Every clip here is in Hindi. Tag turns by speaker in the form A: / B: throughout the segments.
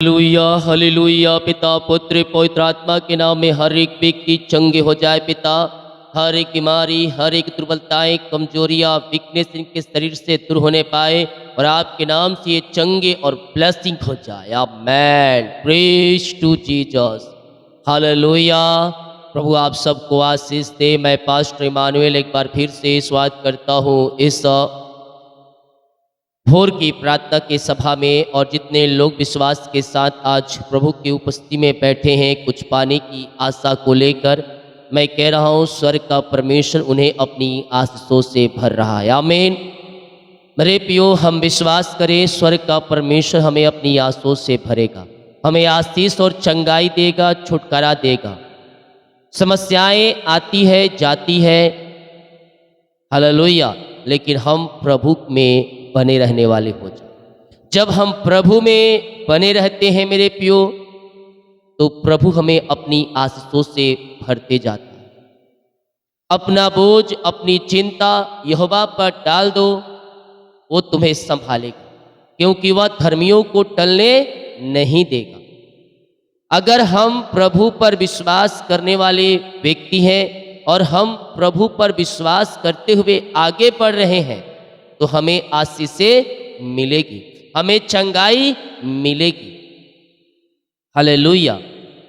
A: Hallelujah hallelujah. पिता पुत्र पवित्र आत्मा के नाम में हर एक व्यक्ति चंगे हो जाए पिता। हर एक बीमारी, हर एक दुर्बलताएं, कमजोरियां, वीकनेस इनके शरीर से दूर होने पाए और आपके नाम से ये चंगे और ब्लेसिंग हो जाए। Amen. Praise to Jesus. Hallelujah. प्रभु आप सबको आशीष दे। मैं पास्टर इमानुएल एक बार फिर से स्वागत करता हूँ इस भोर की प्रार्थना के सभा में। और जितने लोग विश्वास के साथ आज प्रभु की उपस्थिति में बैठे हैं कुछ पाने की आशा को लेकर, मैं कह रहा हूँ स्वर्ग का परमेश्वर उन्हें अपनी आशीषों से भर रहा है। आमीन। मेरे प्रियो, हम विश्वास करें स्वर्ग का परमेश्वर हमें अपनी आशीषों से भरेगा, हमें आशीष और चंगाई देगा, छुटकारा देगा। समस्याएं आती है जाती है, हालेलुया, लेकिन हम प्रभु में बने रहने वाले हो जाए। जब हम प्रभु में बने रहते हैं मेरे प्रियो, तो प्रभु हमें अपनी आशीषों से भरते जाता है। अपना बोझ, अपनी चिंता यहोवा पर डाल दो, वो तुम्हें संभालेगा, क्योंकि वह धर्मियों को टलने नहीं देगा। अगर हम प्रभु पर विश्वास करने वाले व्यक्ति हैं और हम प्रभु पर विश्वास करते हुए आगे बढ़ रहे हैं, तो हमें आशीषें मिलेगी, हमें चंगाई मिलेगी। हालेलुया।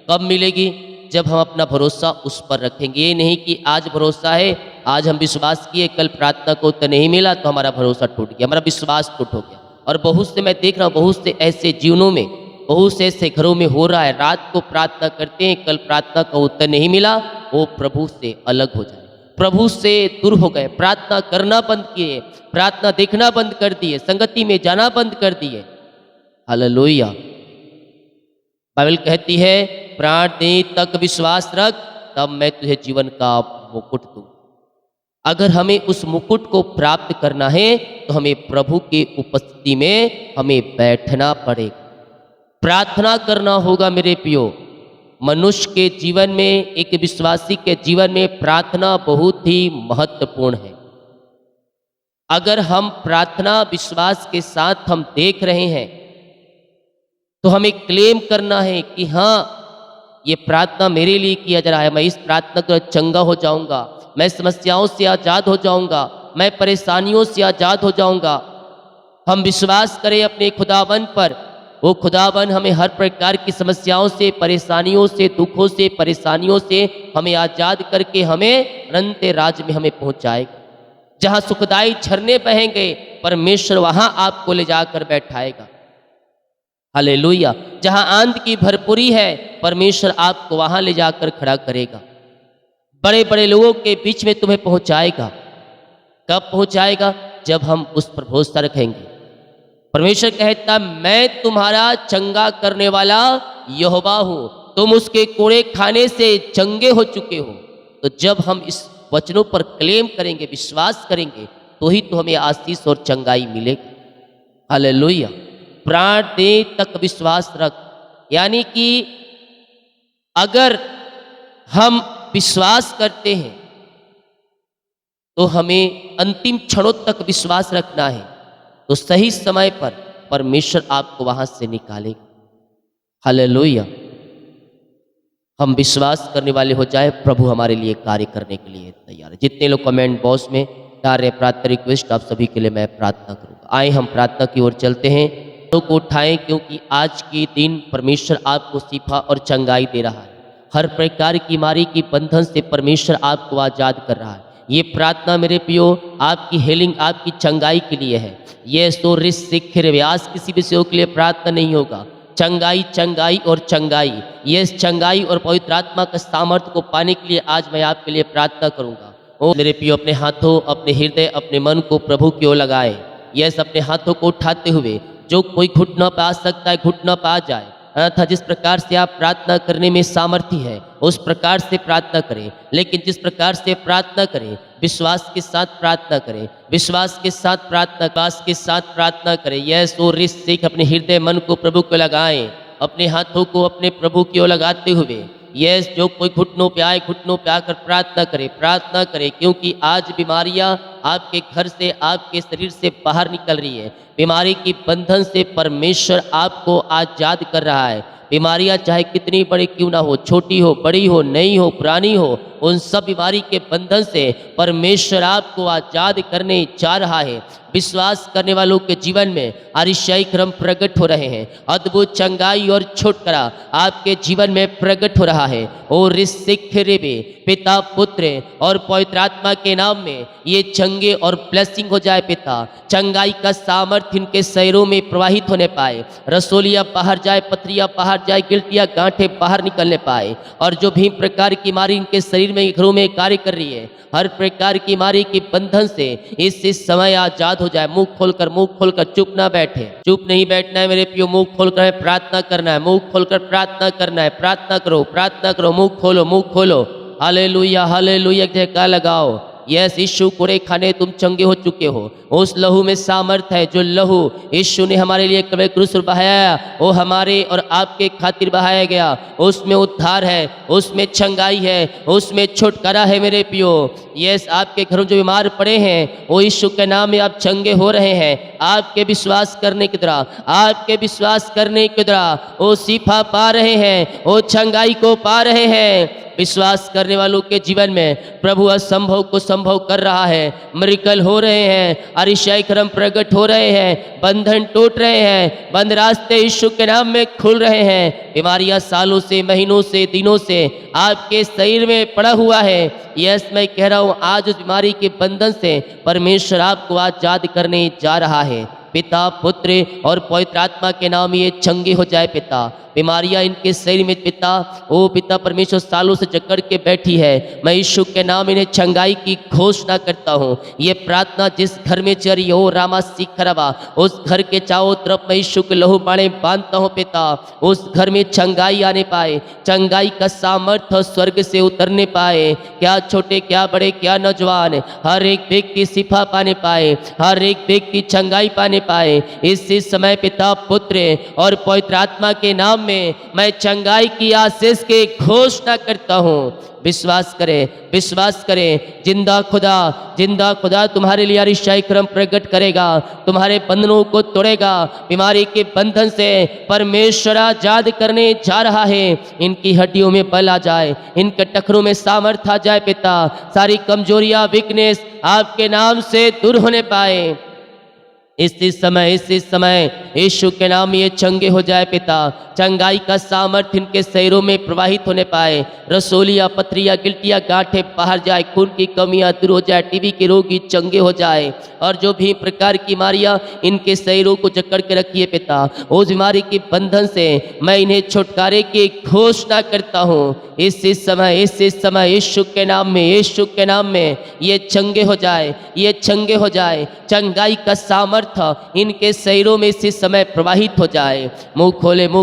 A: कब मिलेगी? जब हम अपना भरोसा उस पर रखेंगे। ये नहीं कि आज भरोसा है, आज हम विश्वास किए, कल प्रार्थना को उत्तर नहीं मिला तो हमारा भरोसा टूट गया, हमारा विश्वास टूट हो गया। और बहुत से मैं देख रहा हूँ, बहुत से ऐसे जीवनों में, बहुत से ऐसे घरों में हो रहा है, रात को प्रार्थना करते हैं, कल प्रार्थना का उत्तर नहीं मिला, वो प्रभु से अलग हो जाए, प्रभु से दूर हो गए, प्रार्थना करना बंद किए, प्रार्थना देखना बंद कर दिए, संगति में जाना बंद कर दिए। हालेलुया। बाइबल कहती है प्राण दे तक विश्वास रख, तब मैं तुझे जीवन का मुकुट दूं। अगर हमें उस मुकुट को प्राप्त करना है तो हमें प्रभु के उपस्थिति में हमें बैठना पड़ेगा, प्रार्थना करना होगा। मेरे प्रियो, मनुष्य के जीवन में, एक विश्वासी के जीवन में प्रार्थना बहुत ही महत्वपूर्ण है। अगर हम प्रार्थना विश्वास के साथ हम देख रहे हैं, तो हमें क्लेम करना है कि हाँ, ये प्रार्थना मेरे लिए किया जा रहा है, मैं इस प्रार्थना का चंगा हो जाऊंगा, मैं समस्याओं से आज़ाद हो जाऊंगा, मैं परेशानियों से आज़ाद हो जाऊंगा। हम विश्वास करें अपने खुदावन पर, वो खुदावन हमें हर प्रकार की समस्याओं से, परेशानियों से, दुखों से, परेशानियों से हमें आज़ाद करके हमें अनंत राज में हमें पहुंचाएगा। जहाँ सुखदाई झरने बहेंगे, परमेश्वर वहाँ आपको ले जाकर बैठाएगा। हालेलुया। जहाँ आनंद की भरपूरी है, परमेश्वर आपको वहाँ ले जाकर खड़ा करेगा, बड़े बड़े लोगों के बीच में तुम्हें पहुंचाएगा। कब पहुंचाएगा? जब हम उस पर भरोसा रखेंगे। परमेश्वर कहता, मैं तुम्हारा चंगा करने वाला यहोवा हूँ, तुम उसके कोड़े खाने से चंगे हो चुके हो। तो जब हम इस वचनों पर क्लेम करेंगे, विश्वास करेंगे, तो ही तो हमें आशीष और चंगाई मिलेगी। हालेलुया। प्राण दे तक विश्वास रख, यानी कि अगर हम विश्वास करते हैं तो हमें अंतिम क्षणों तक विश्वास रखना है, तो सही समय पर परमेश्वर आपको वहां से निकालेगा। हालेलुया। हम विश्वास करने वाले हो जाए, प्रभु हमारे लिए कार्य करने के लिए तैयार है। जितने लोग कमेंट बॉक्स में डाल रहे प्रार्थना रिक्वेस्ट, आप सभी के लिए मैं प्रार्थना करूंगा। आए हम प्रार्थना की ओर चलते हैं। तो को उठाएं, क्योंकि आज के दिन परमेश्वर आपको शिफा और चंगाई दे रहा है। हर प्रकार की बीमारी की बंधन से परमेश्वर आपको आजाद कर रहा है। ये प्रार्थना मेरे प्रियो आपकी हीलिंग, आपकी चंगाई के लिए है। ये सो ऋषिक व्यास किसी विषयों के लिए प्रार्थना नहीं होगा। चंगाई, चंगाई और चंगाई, ये चंगाई और पवित्र आत्मा का सामर्थ्य को पाने के लिए आज मैं आपके लिए प्रार्थना करूंगा। ओ मेरे प्रियो, अपने हाथों, अपने हृदय, अपने मन को प्रभु की ओर लगाए। यस, अपने हाथों को उठाते हुए जो कोई घुटना पे आ सकता है, घुटना पे आ जाए। अन्यथा जिस प्रकार से आप प्रार्थना करने में सामर्थ्य है, उस प्रकार से प्रार्थना करें। लेकिन जिस प्रकार से प्रार्थना करें, विश्वास के साथ प्रार्थना करें, विश्वास के साथ प्रार्थना, विश्वास के साथ प्रार्थना करें। यह सो ऋषिक अपने हृदय मन को प्रभु को लगाएं, अपने हाथों को अपने प्रभु की ओर लगाते हुए यस, जो कोई घुटनों पे आए, घुटनों पे आकर प्रार्थना करे, क्योंकि आज बीमारियां आपके घर से, आपके शरीर से बाहर निकल रही है। बीमारी की बंधन से परमेश्वर आपको आजाद कर रहा है। बीमारियां चाहे कितनी बड़ी क्यों ना हो, छोटी हो, बड़ी हो, नई हो, पुरानी हो, उन सब बीमारी के बंधन से परमेश्वर आपको आजाद करने जा रहा है। विश्वास करने वालों के जीवन में अरिशाई क्रम प्रकट हो रहे हैं। अद्भुत चंगाई और छुटकारा आपके जीवन में प्रकट हो रहा है। और ऋषिखरेबे पिता, पुत्र और पवित्र आत्मा के नाम में ये चंगे और ब्लेसिंग हो जाए पिता। चंगाई का सामर्थ्य इनके शरीरों में प्रवाहित होने पाए। रसोलियाँ बाहर जाए, पथरियाँ बाहर जाए, गिल्टियाँ गांठें बाहर निकलने पाए। और जो भी प्रकार की बीमारी इनके शरीर में, घरों में कार्य कर रही है, हर प्रकार की बीमारी के बंधन से इस समय आजाद हो जाए। मुंह खोलकर चुप ना बैठे, चुप नहीं बैठना है मेरे प्रियो, मुंह खोलकर प्रार्थना करना है, मुंह खोलकर प्रार्थना करना है। प्रार्थना करो, मुंह खोलो। हालेलुया, हालेलुया, जयकार लगाओ। यस, यीशु कोड़े खाने तुम चंगे हो चुके हो। उस लहू में सामर्थ है, जो लहू यीशु ने हमारे लिए कब्र क्रूस पर बहाया, वो हमारे और आपके खातिर बहाया गया। उसमें उद्धार है, उसमें चंगाई है, उसमें छुटकारा है मेरे पियो। यस, आपके घरों जो बीमार पड़े हैं, वो यीशु के नाम में आप चंगे हो रहे हैं। आपके विश्वास करने की द्वारा वो शिफा पा रहे हैं, वो चंगाई को पा रहे हैं। विश्वास करने वालों के जीवन में प्रभु असंभव को संभव कर रहा है। मिरेकल हो रहे हैं, अरिशाई क्रम प्रकट हो रहे हैं, बंधन टूट रहे हैं, बंद रास्ते यीशु के नाम में खुल रहे हैं। बीमारियां सालों से, महीनों से, दिनों से आपके शरीर में पड़ा हुआ है। यस, मैं कह रहा हूँ, आज उस बीमारी के बंधन से परमेश्वर आपको आजाद करने जा रहा है। पिता, पुत्र और पवित्र आत्मा के नाम ये चंगे हो जाए पिता। बीमारियां इनके शरीर में पिता, ओ पिता परमेश्वर सालों से जकड़ के बैठी है, मैं यीशु के नाम इन्हें चंगाई की घोषणा करता हूँ। ये प्रार्थना जिस घर में चली हो रामा सीखरवा, उस घर के चारों तरफ मैं यीशु के लहू बाणे बांधता हूँ पिता। उस घर में चंगाई आने पाए, चंगाई का सामर्थ्य स्वर्ग से उतरने पाए। क्या छोटे, क्या बड़े, क्या नौजवान, हर एक व्यक्ति शिफा पाने पाए, हर एक व्यक्ति चंगाई पाने पाए। इस समय पिता, पुत्र और पवित्र आत्मा के नाम में मैं चंगाई की आशीष की घोषणा करता हूँ। विश्वास करें, जिंदा खुदा तुम्हारे लिए अरिशाई क्रम प्रकट करेगा, तुम्हारे बंधनों को तोड़ेगा। बीमारी के बंधन से परमेश्वर आजाद करने जा रहा है। इनकी हड्डियों में बल आ जाए, इनके टखरों में सामर्थ्य आ जाए पिता। सारी कमजोरियां, वीकनेस आपके नाम से दूर होने पाए। इस समय यीशु के नाम ये चंगे हो जाए पिता। चंगाई का सामर्थ्य इनके शरीरों में प्रवाहित होने पाए। रसोलियाँ, पथरियाँ, गिल्टियाँ, गांठें बाहर जाए, खून की कमियाँ दूर हो जाए, टीबी के रोगी चंगे हो जाए। और जो भी प्रकार की बीमारियाँ इनके शरीरों को जकड़ के रखी है पिता, उस बीमारी के बंधन से मैं इन्हें छुटकारे की घोषणा करता हूँ। इस समय यीशु के नाम में ये चंगे हो जाए, चंगाई का सामर्थ्य इनके शरीरों में इस समय प्रवाहित हो जाए। मुंह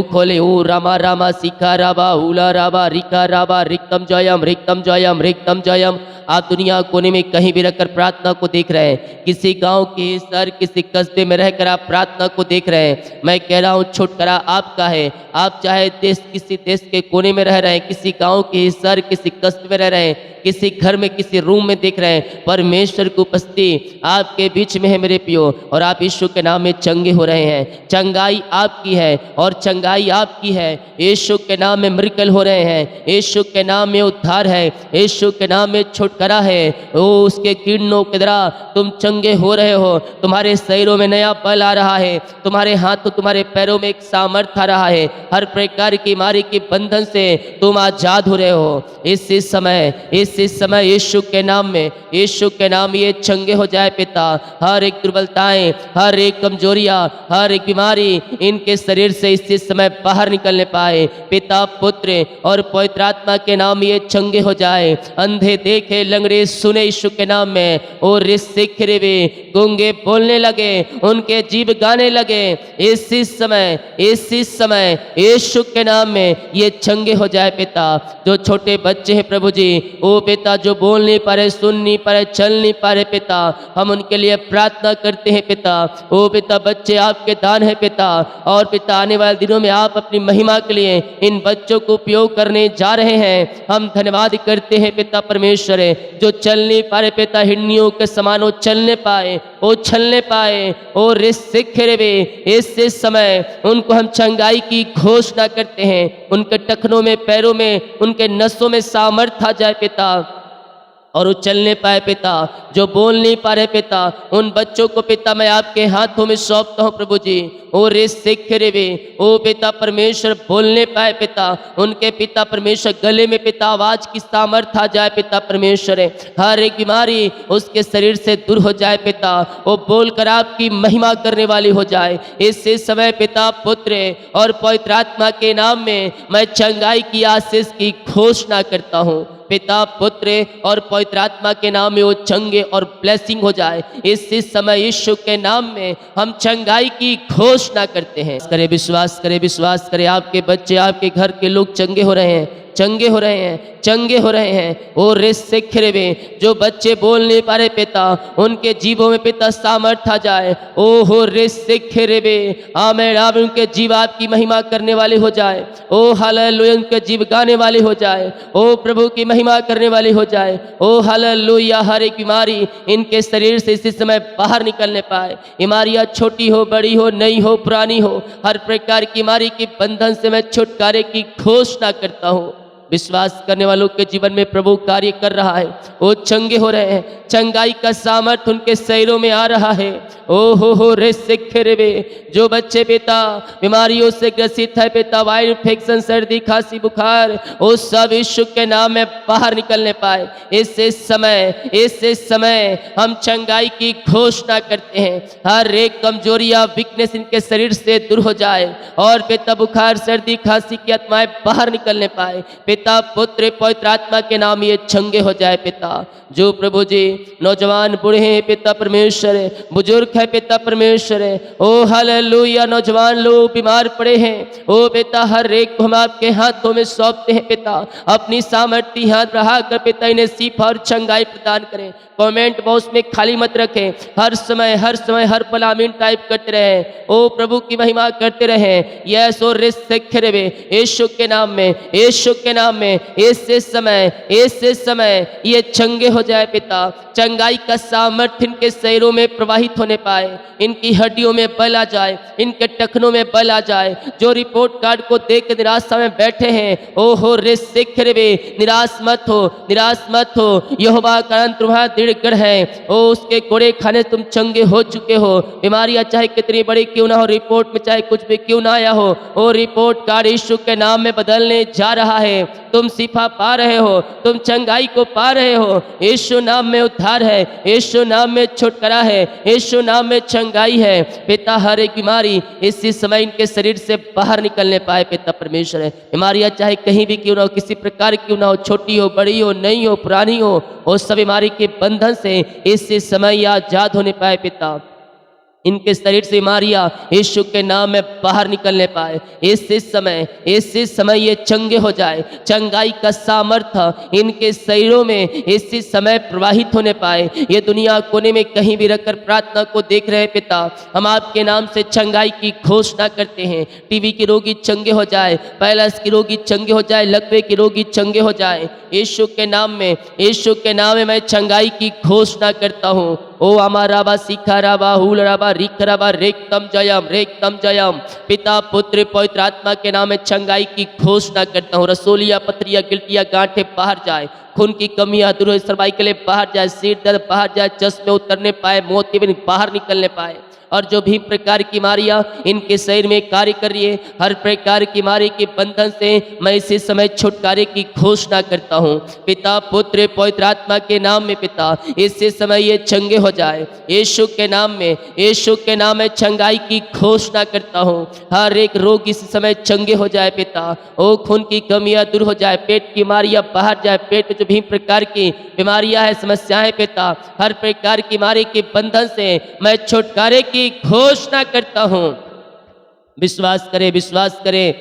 A: खोले, ओ रामा सीखा राबा उला राबा रिका राबा रिक्तम जयम। आप दुनिया कोने में कहीं भी रहकर प्रार्थना को देख रहे हैं, किसी गांव के शहर, किसी कस्बे में रहकर आप प्रार्थना को देख रहे हैं, मैं कह रहा हूँ छुटकारा आपका है। आप चाहे किसी देश के कोने में रह रहे हैं, किसी गांव के शहर, किसी कस्बे में रह रहे हैं, किसी घर में, किसी रूम में देख रहे हैं, परमेश्वर की उपस्थिति आपके बीच में है मेरे पियो। और आप यीशु के नाम में चंगे हो रहे हैं। चंगाई आपकी है और चंगाई आपकी है। यीशु के नाम में मिरेकल हो रहे हैं, यीशु के नाम में उद्धार है, यीशु के नाम में छुटकारा है। ओ उसके किरणों के द्वारा तुम चंगे हो रहे हो। तुम्हारे शरीरों में नया बल आ रहा है, तुम्हारे हाथों, तुम्हारे पैरों में एक सामर्थ्य आ रहा है। हर प्रकार की बीमारी के बंधन से तुम आजाद हो रहे हो। इस समय यीशु के नाम ये चंगे हो जाए पिता। हर एक दुर्बलताएं, हर एक कमजोरियां, हर एक बीमारी इनके शरीर से इस समय बाहर निकलने पाए। पिता, पुत्र और पवित्र आत्मा के नाम ये चंगे हो जाए। अंधे देखे, लंगड़े सुने यीशु के नाम में, और रिसिखरे वे गूंगे बोलने लगे, उनके जीव गाने लगे। इसी समय यीशु के नाम में ये चंगे हो जाए पिता। जो छोटे बच्चे हैं प्रभु जी, ओ पिता जो बोल नहीं पा रहे, सुन नहीं पा रहे, चल नहीं पा रहे पिता, हम उनके लिए प्रार्थना करते हैं पिता। ओ पिता बच्चे आपके दान है पिता, और पिता आने वाले दिनों में आप अपनी महिमा के लिए इन बच्चों को उपयोग करने जा रहे हैं। हम धन्यवाद करते हैं पिता परमेश्वर है, जो चल नहीं पा रहे पिता, हिरणियों के समान वो चलने पाए, वो चलने पाए, और इस समय उनको हम चंगाई की घोषणा करते हैं। उनके टखनों में, पैरों में, उनके नसों में सामर्थ्य आ जाए पिता, और वो चलने पाए पिता। जो बोल नहीं पा रहे पिता, उन बच्चों को पिता मैं आपके हाथों में सौंपता हूँ प्रभु जी। ओ ओ पिता परमेश्वर बोलने पाए पिता, उनके पिता परमेश्वर गले में पिता आवाज की सामर्थ्य आ जाए पिता परमेश्वर है। हर एक बीमारी उसके शरीर से दूर हो जाए पिता, वो बोलकर आपकी महिमा करने वाली हो जाए। इस समय पिता पुत्र और पवित्र आत्मा के नाम में मैं चंगाई की आशीष की घोषणा करता हूँ। पिता पुत्र और पवित्र आत्मा के नाम में वो चंगे और ब्लेसिंग हो जाए। इस समय यीशु के नाम में हम चंगाई की घोषणा करते हैं। विश्वास करे आपके बच्चे, आपके घर के लोग चंगे हो रहे हैं, चंगे हो रहे हैं, चंगे हो रहे हैं। और जो बच्चे बोल नहीं पा रहे पिता, उनके जीवों में पिता सामर्थ्य आ जाए। ओहो आमेन आमेन, उनके जीव आपकी महिमा करने वाले हो जाए। ओ हालेलुया, उनके जीव गाने वाले हो जाए। ओ प्रभु की महिमा करने वाली हो जाए। ओ हालेलुया, हर एक बीमारी इनके शरीर से इसी समय बाहर निकलने पाए। बीमारियां छोटी हो, बड़ी हो, नई हो, पुरानी हो, हर प्रकार की बीमारी के बंधन से मैं छुटकारे की घोषणा करता हूँ। विश्वास करने वालों के जीवन में प्रभु कार्य कर रहा है, वो चंगे हो रहे हैं, चंगाई का सामर्थ्य उनके शरीरों में आ रहा है। ओ हो रे जो बच्चे पिता बीमारियों से ग्रसित है पिता, वायरल इन्फेक्शन, सर्दी, खांसी, बुखार, वो सब यीशु के नाम में बाहर निकलने पाए। इस समय हम चंगाई की घोषणा करते हैं। हर एक कमजोरी या वीकनेस इनके शरीर से दूर हो जाए, और पिता बुखार, सर्दी, खांसी की आत्माएं बाहर निकलने पाए। पिता पुत्र पवित्र आत्मा के नाम ये चंगे हो जाए पिता। जो प्रभु जी नौजवान बूढ़े हैं पिता परमेश्वर है, बुजुर्ग है पिता परमेश्वर है, ओ हालेलुया, नौजवान लोग बीमार पड़े हैं, ओ पिता हर एक को हम आपके हाथों में सौंपते हैं पिता। अपनी सामर्थ्य हाथ रहा कर पिता इन्हें शिफा और चंगाई प्रदान करें। कमेंट बॉक्स में खाली मत रखें, हर समय हर पल आमीन टाइप करते रहे। ओ प्रभु की महिमा करते रहे। यस और यीशु के नाम में, यीशु के नाम में इस समय ये चंगे हो जाए पिता। चंगाई का सामर्थ्य इनके शरीरों में प्रवाहित होने पाए, इनकी हड्डियों में बल आ जाए, इनके टखनों में बल आ जाए। जो रिपोर्ट कार्ड को देख निराशा में बैठे हैं, ओ हो निराश मत हो, यहोवा का अंत तुम्हारा दृढ़ है। ओ उसके कोड़े खाने तुम चंगे हो चुके हो। बीमारियां चाहे कितनी बड़ी क्यों ना हो, रिपोर्ट में चाहे कुछ भी क्यों ना आया हो, ओ रिपोर्ट कार्ड यीशु के नाम में बदलने जा रहा है। तुम शिफा पा रहे हो, तुम चंगाई को पा रहे हो। यीशु नाम में उद्धार है, यीशु नाम में छुटकारा है, यीशु नाम में चंगाई है। पिता हर एक बीमारी इसी समय इनके शरीर से बाहर निकलने पाए पिता परमेश्वर है। बीमारियां चाहे कहीं भी क्यों ना हो, किसी प्रकार क्यों ना हो, छोटी हो, बड़ी हो, नई हो, पुरानी हो, उस सब बीमारी के बंधन से इस समय आजाद होने पाए पिता। इनके शरीर से बीमारियां यीशु के नाम में बाहर निकलने पाए। इस समय ये चंगे हो जाए। चंगाई का सामर्थ्य इनके शरीरों में इसी समय प्रवाहित होने पाए। ये दुनिया कोने में कहीं भी रखकर प्रार्थना को देख रहे पिता, हम आपके नाम से चंगाई की घोषणा करते हैं। टीबी के रोगी चंगे हो जाए, पैलस के रोगी चंगे हो जाए, लकवे के रोगी चंगे हो जाए। यीशु के नाम में मैं चंगाई की घोषणा करता हूँ। ओ अमाराबा सिखाराबा हुलराबा रिखराबा रेक्तम जयम। पिता पुत्र पवित्र आत्मा के नाम में चंगाई की घोषणा करता हूँ। रसोलिया, पथरिया, गिल्टिया, गांठे बाहर जाए, खून की कमियां दूर, सर्वाइकल बाहर जाए, सिर दर्द बाहर जाए, चश्मे उतरने पाए, मोतियाबिंद बाहर निकलने पाए। और जो भी प्रकार की बीमारियां इनके शरीर में कार्य कर रही है, हर प्रकार की बीमारी के बंधन से मैं इसी समय छुटकारे की घोषणा करता हूँ। पिता, पुत्र, पवित्र आत्मा के नाम में पिता, इसी समय ये चंगे हो जाए। यीशु के नाम में, यीशु के नाम में चंगाई की घोषणा करता हूँ। हर एक रोग इस समय चंगे हो जाए पिता। ओ खून की कमियां दूर हो जाए, पेट की बीमारियां बाहर जाए, पेट में जो भी प्रकार की बीमारियां हैं, समस्याएं पिता, हर प्रकार की बीमारी के बंधन से मैं छुटकारे की घोषणा करता हूँ। विश्वास करें, विश्वास करें,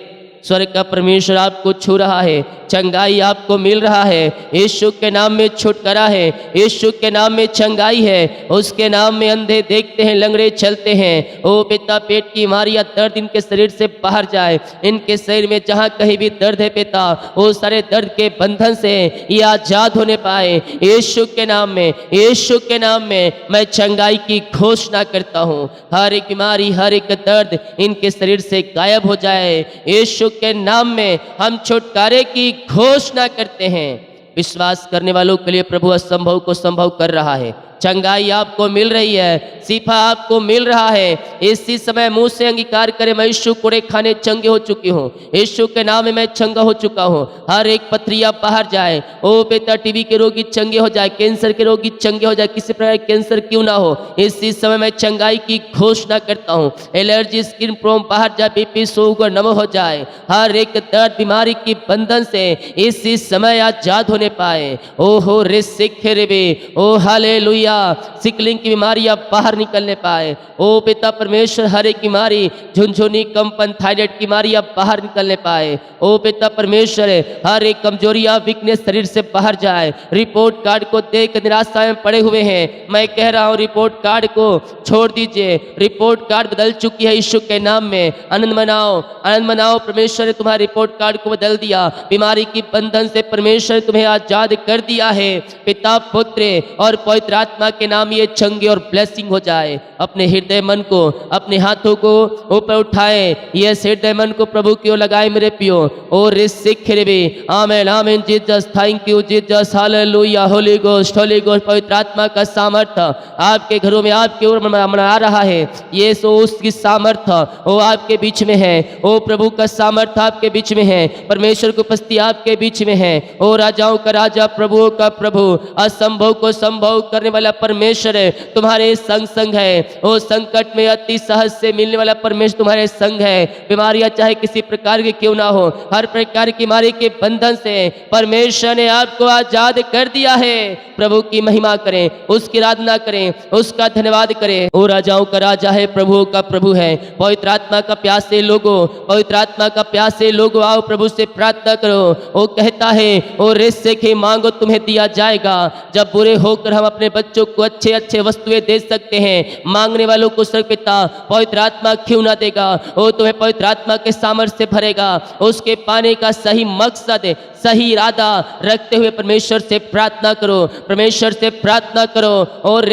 A: स्वर्ग का परमेश्वर आपको छू रहा है, चंगाई आपको मिल रहा है। यीशु के नाम में छुटकारा है, यीशु के नाम में चंगाई है। उसके नाम में अंधे देखते हैं, लंगड़े चलते हैं। ओ पिता, पेट की बीमारियां, दर्द इनके शरीर से बाहर जाए। इनके शरीर में जहाँ कहीं भी दर्द है पिता, वो सारे दर्द के बंधन से ये आजाद होने पाए। यीशु के नाम में, यीशु के नाम में मैं चंगाई की घोषणा करता हूँ। हर एक बीमारी, हर एक दर्द इनके शरीर से गायब हो जाए। यीशु के नाम में हम छुटकारे की घोषणा करते हैं। विश्वास करने वालों के लिए प्रभु असंभव को संभव कर रहा है। चंगाई आपको मिल रही है, शिफा आपको मिल रहा है। इसी समय मुंह से अंगीकार करें, मैं यीशु कोड़े खाने चंगे हो चुकी हूँ, यीशु के नाम में मैं चंगा हो चुका हूँ। हर एक पथरिया बाहर जाए। ओ पिता, टीबी के रोगी चंगे हो जाए, कैंसर के रोगी चंगे हो जाए, किसी प्रकार कैंसर क्यों ना हो, इसी समय मैं चंगाई की घोषणा करता हूँ। एलर्जी, स्किन प्रॉब्लम बाहर जाए, बीपी, शुगर नम हो जाए। हर एक दर्द बीमारी की बंधन से इसी समय आजाद होने पाए। ओहो रे सिख रे बे, ओ हालेलुया, सिकलिंग की बीमारियां बाहर निकलने पाए। ओ पिता परमेश्वर, हर एक बीमारी, झुनझुनी, कंपन, थायराइड की बीमारियां बाहर निकलने पाए। ओ पिता परमेश्वर, हर एक कमजोरियां, वीकनेस शरीर से बाहर जाए। रिपोर्ट कार्ड को देख निराशा में पड़े हुए हैं, मैं कह रहा हूं रिपोर्ट कार्ड को छोड़ दीजिए। रिपोर्ट कार्ड बदल चुकी है यीशु के नाम में। आनंद मनाओ, आनंद मनाओ, परमेश्वर ने तुम्हारे रिपोर्ट कार्ड को बदल दिया। बीमारी की बंधन से परमेश्वर ने तुम्हें आजाद कर दिया है। पिता, पुत्र और पवित्र आत्मा के नाम ये चंगे और ब्लेसिंग हो जाए। अपने हृदय मन को, अपने हाथों को ऊपर उठाए, ये हृदय मन को प्रभु की ओर लगाए मेरे पियो। और रिसीव रे, amen, amen, Jesus, thank you Jesus, hallelujah. Holy ghost, holy ghost, पवित्र आत्मा का सामर्थ्य आपके घरों में आपके ओर आ रहा है। ये सो उसकी सामर्थ्य वो आपके बीच में है। ओ प्रभु का सामर्थ्य आपके बीच में है, परमेश्वर की उपस्थिति आपके बीच में है। ओ राजाओं का राजा, प्रभुओं का प्रभु, असंभव को संभव करने वाला परमेश्वर है, तुम्हारे संग संग है। ओ संकट में अति सहज से मिलने वाला परमेश्वर तुम्हारे संग है। बीमारियां चाहे किसी प्रकार की क्यों ना हो, हर प्रकार की बीमारी के बंधन से परमेश्वर ने आपको आजाद कर दिया है। प्रभु की महिमा करें, उसकी आराधना करें, उसका धन्यवाद करें। ओ राजाओं का राजा है, प्रभुओं का प्रभु है। पवित्र आत्मा का प्यासे लोगो, पवित्र आत्मा का प्यासे लोगो, आओ प्रभु से प्रार्थना करो। वो कहता है, ओ रिस से के मांगो तुम्हें दिया जाएगा। जब बुरे होकर हम अपने बच्चों को अच्छे अच्छे वस्तुएं दे सकते हैं, मांगने वालों को स्वर्ग पिता पवित्र आत्मा क्यों ना देगा। वो तुम्हें पवित्र आत्मा के सामर्थ्य से भरेगा। उसके पाने का सही मकसद, सही इरादा रखते हुए परमेश्वर से प्रार्थना करो, परमेश्वर से प्रार्थना करो। और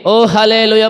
A: ओ हालेलुया,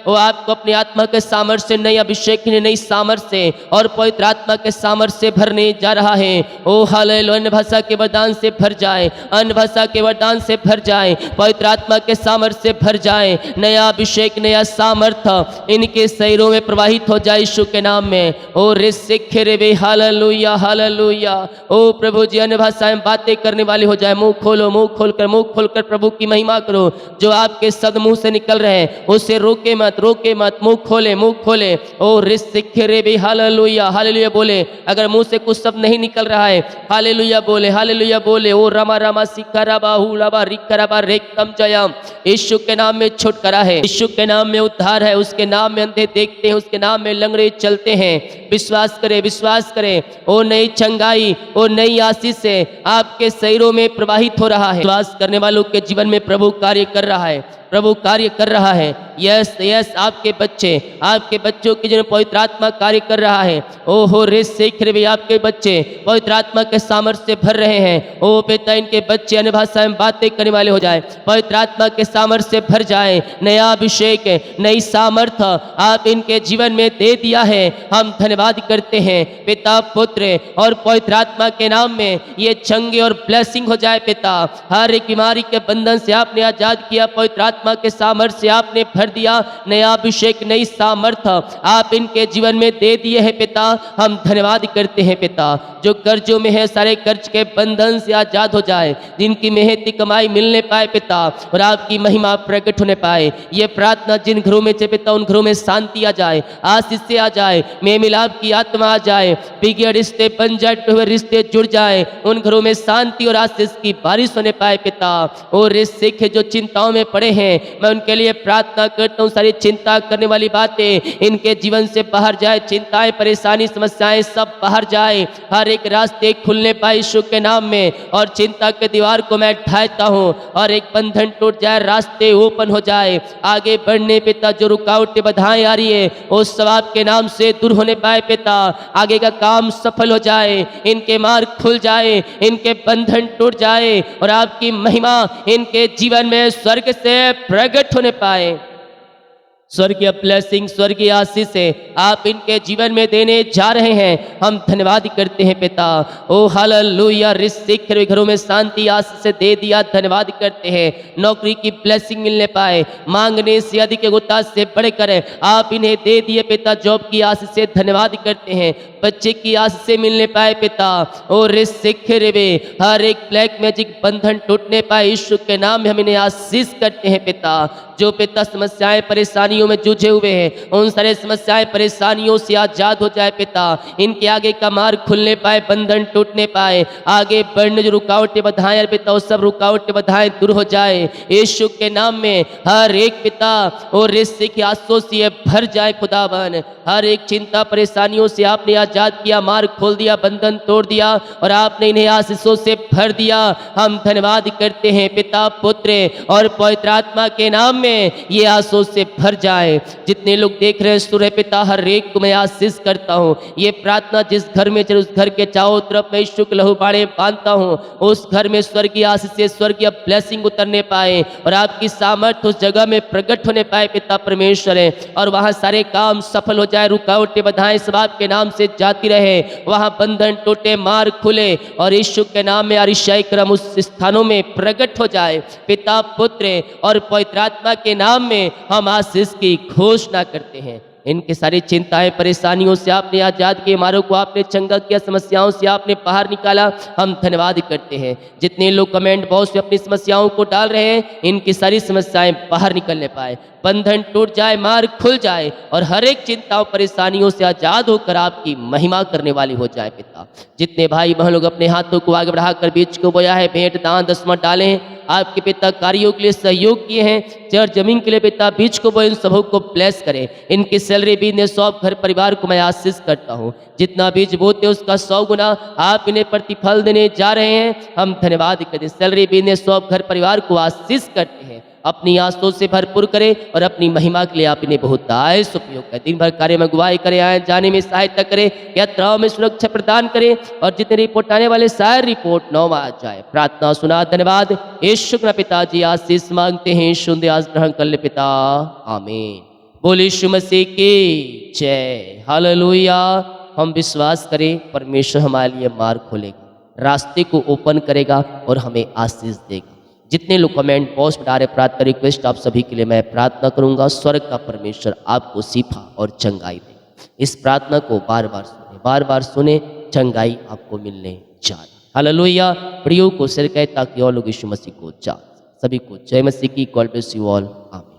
A: वो आपको अपनी आत्मा के सामर्थ्य से, नई अभिषेक, नई सामर्थ्य से और पवित्र आत्मा के सामर्थ्य से भरने जा रहा है। ओ हालेलुया, अन्य भाषा के वरदान से भर जाए, अन्य भाषा के वरदान से भर जाए, पवित्र आत्मा के सामर्थ्य से भर जाए। नया अभिषेक, नया सामर्थ्य इनके शरीरों में प्रवाहित हो जाए यीशु के नाम में। ओ रे, हालेलुया, हालेलुया। ओ प्रभु जी, अन्य भाषाएं बातें करने वाले हो जाए। मुंह खोलो, मुंह खोलकर प्रभु की महिमा करो। जो आपके सद मुंह से निकल रहे हैं उसे रोके मत, रोके मत, मुंह खोले, मुंह खोले। ओ रे, हालेलुया, हालेलुया बोले। अगर मुंह से कुछ शब्द नहीं निकल रहा है, हालेलुया बोले, हालेलुया बोले। ओ रमा रमा सिकरा बाहू लबा रिकरा बा रेकम जयम। यीशु के नाम में छुटकारा है, यीशु के नाम में उद्धार है। उसके नाम में अंधे देखते हैं, उसके नाम में लंगड़े चलते हैं। विश्वास करें, विश्वास करें। ओ नई चंगाई, ओ नई आशीष से आपके शरीरों में प्रवाहित हो रहा है। विश्वास करने वालों के जीवन में प्रभु कार्य कर रहा है, प्रभु कार्य कर रहा है। यस यस, आपके बच्चे, आपके बच्चों के जिन्हें पवित्र आत्मा कार्य कर रहा है। ओ हो रे सीख रहे, आपके बच्चे पवित्र आत्मा के सामर्थ्य से भर रहे हैं। ओ पिता, इनके बच्चे अन्य भाषा में बातें करने वाले हो जाए, पवित्र आत्मा के सामर्थ्य से भर जाए। नया अभिषेक, नई सामर्थ्य आप इनके जीवन में दे दिया है। हम धन्यवाद करते हैं पिता, पुत्र और पवित्र आत्मा के नाम में। ये चंगे और ब्लेसिंग हो जाए पिता। हर एक बीमारी के बंधन से आपने आजाद किया, पवित्र आत्मा आत्मा के सामर्थ्य से आपने भर दिया, नया अभिषेक, नई सामर्थ्य आप इनके जीवन में दे दिए हैं पिता। हम धन्यवाद करते हैं पिता। जो कर्जों में है सारे कर्ज के बंधन से आजाद हो जाए, जिनकी मेहनती कमाई मिलने पाए पिता, और आपकी महिमा प्रकट होने पाए। ये प्रार्थना जिन घरों में चे पिता, उन घरों में शांति आ जाए, आशीष से आ जाए, मेल मिलाप की आत्मा आ जाए, बिगड़े रिश्ते बन जाए, टूटे हुए रिश्ते जुड़ जाए, उन घरों में शांति और आशीष की बारिश होने पाए पिता। और इस सिख जो चिंताओं में पड़े हैं, मैं उनके लिए प्रार्थना करता हूँ, सारी चिंता करने वाली बातें इनके जीवन से बाहर जाए, चिंताएं, परेशानी, समस्याएं सब बाहर जाए, हर एक रास्ते खुलने पाए यीशु के नाम में। और चिंता के दीवार को मैं ढाता हूँ और एक बंधन टूट जाए, रास्ते ओपन हो जाए, आगे बढ़ने पिता जो रुकावटें बाधाएं आ रही है उस सब आपके नाम से दूर होने पाए पिता। आगे का काम सफल हो जाए, इनके मार्ग खुल जाए, इनके बंधन टूट जाए और आपकी महिमा इनके जीवन में स्वर्ग से प्रकट होने पाए। स्वर्गीय ब्लेसिंग, स्वर्गीय आशीष से आप इनके जीवन में देने जा रहे हैं। हम धन्यवाद करते हैं पिता। ओ हालेलुया। रिश्ते घरों में शांति आशीष से दे दिया, धन्यवाद करते हैं। नौकरी की ब्लेसिंग मिलने पाए, मांगने से अधिक गुता से बढ़कर आप इन्हें दे दिए पिता। जॉब की आशीष से धन्यवाद करते हैं, बच्चे की आशीष से मिलने पाए पिता। और रिश्ते हर एक ब्लैक मैजिक बंधन टूटने पाए यीशु के नाम में हम इन्हें आशीष करते हैं पिता। जो पिता समस्याएं परेशानियों में जूझे हुए हैं, उन सारे समस्याएं परेशानियों से आजाद हो जाए पिता। इनके आगे का मार्ग खुलने पाए, बंधन टूटने पाए, आगे बढ़ने जो रुकावटें बाधाएं पिता, वो सब रुकावटें बाधाएं दूर हो जाए यीशु के नाम में। हर एक पिता और रिश्ते की आंसू से भर जाए खुदावन। हर एक चिंता परेशानियों से आपने आजाद किया, मार्ग खोल दिया, बंधन तोड़ दिया और आपने इन्हें आशीषों से भर दिया। हम धन्यवाद करते हैं पिता, पुत्र और पवित्र आत्मा के नाम में ये आशीष से भर जाए। जितने लोग देख रहे हैं सूर्य पिता, हर एक को मैं आशीष करता हूँ। ये प्रार्थना जिस घर में चले उस घर के चारों तरफ मैं यीशु के लहू बाड़े बांधता हूँ, उस घर में स्वर्गीय आशीष से स्वर्गीय ब्लेसिंग उतरने पाए और आपकी सामर्थ्य उस जगह में प्रकट होने पाए पिता परमेश्वर है। और वहाँ सारे काम सफल हो जाए, रुकावटें बाधाएं सब आपके नाम से जाती रहे, वहाँ बंधन टूटे, मार्ग खुले और यीशु के नाम में अरिशाई क्रम उस स्थानों में प्रकट हो जाए पिता, पुत्र और पवित्र आत्मा के नाम में हम आशीष की घोषणा करते हैं। इनके सारी चिंताएं परेशानियों से आपने आजाद किए, मारों को आपने चंगा किया, समस्याओं से आपने बाहर निकाला। हम धन्यवाद करते हैं। जितने लोग कमेंट बॉक्स में अपनी समस्याओं को डाल रहे हैं, इनकी सारी समस्याएं बाहर निकलने पाए, बंधन टूट जाए, मार्ग खुल जाए और हर एक चिंताओं परेशानियों से आजाद होकर आपकी महिमा करने वाली हो जाए पिता। जितने भाई बहन लोग अपने हाथों को आगे बढ़ाकर बीज को बोया है, भेंट दान दसवां डाले हैं, आपके पिता कार्यों के लिए सहयोग किए हैं, चर जमीन के लिए पिता बीज को बोए, इन सबों को ब्लेस करें। इनकी सैलरी बिजनेस सब घर परिवार को मैं आशीष करता हूँ। जितना बीज बोते हैं उसका 100 गुना आप इन्हें प्रतिफल देने जा रहे हैं। हम धन्यवाद करते हैं। सैलरी बिजनेस सब घर परिवार को आशीष करते हैं, अपनी आंसुओं से भरपूर करें और अपनी महिमा के लिए आप इन्हें बहुत दायस उपयोग करें। दिन भर कार्य में अगुवाई करें, आए जाने में सहायता करें, यात्राओं में सुरक्षा प्रदान करें और जितने रिपोर्ट आने वाले सारे रिपोर्ट 9 आ जाए। प्रार्थना सुना, धन्यवाद। यीशु के पिताजी आशीष मांगते हैं, सुन आज ग्रहण कर ले पिता, आमीन। बोले यीशु मसीह की जय। हालेलुया। हम विश्वास करें परमेश्वर हमारे लिए मार्ग खोलेगा, रास्ते को ओपन करेगा और हमें आशीष देगा। जितने लोग कमेंट पोस्ट में डाले प्रार्थना रिक्वेस्ट, आप सभी के लिए मैं प्रार्थना करूंगा। स्वर्ग का परमेश्वर आपको शिफा और चंगाई दे। इस प्रार्थना को बार बार सुने, चंगाई आपको मिलने जा रही। हालेलुया। वीडियो को शेयर करें ताकि और लोग यीशु मसीह को जान। सभी को जय मसीह की। God bless you all. आमीन।